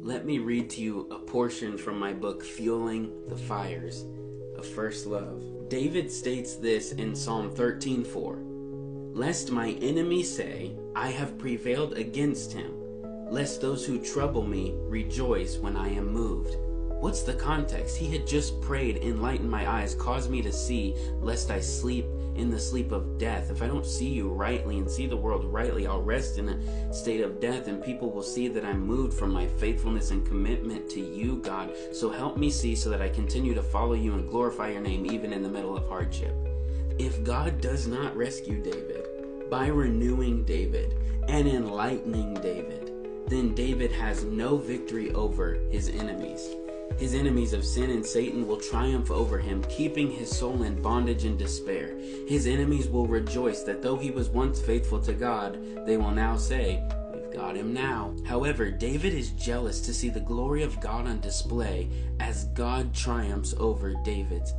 let me read to you a portion from my book, Fueling the Fires of First Love. David states this in Psalm 13:4. Lest my enemies say, I have prevailed against him, lest those who trouble me rejoice when I am moved. What's the context? He had just prayed, enlighten my eyes, cause me to see, lest I sleep in the sleep of death. If I don't see you rightly and see the world rightly, I'll rest in a state of death, and people will see that I'm moved from my faithfulness and commitment to you, God. So help me see so that I continue to follow you and glorify your name even in the middle of hardship. If God does not rescue David by renewing David and enlightening David, then David has no victory over his enemies. His enemies of sin and Satan will triumph over him, keeping his soul in bondage and despair. His enemies will rejoice that though he was once faithful to God, they will now say, we've got him now. However, David is jealous to see the glory of God on display as God triumphs over David's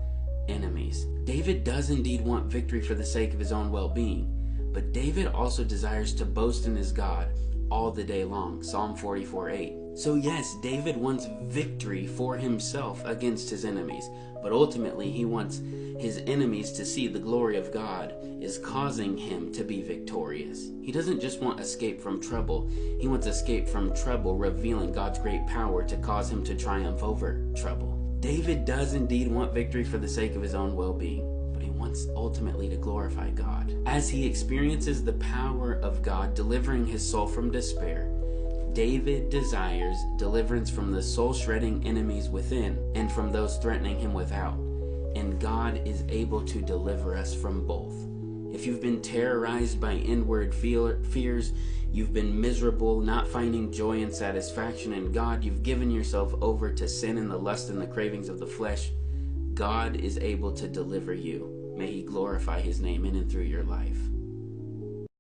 enemies. David does indeed want victory for the sake of his own well-being, but David also desires to boast in his God all the day long. Psalm 44:8. So yes, David wants victory for himself against his enemies, but ultimately he wants his enemies to see the glory of God is causing him to be victorious. He doesn't just want escape from trouble, he wants escape from trouble revealing God's great power to cause him to triumph over trouble. David does indeed want victory for the sake of his own well-being, but he wants ultimately to glorify God. As he experiences the power of God delivering his soul from despair, David desires deliverance from the soul-shredding enemies within and from those threatening him without. And God is able to deliver us from both. If you've been terrorized by inward fears, you've been miserable, not finding joy and satisfaction in God, you've given yourself over to sin and the lust and the cravings of the flesh, God is able to deliver you. May he glorify his name in and through your life.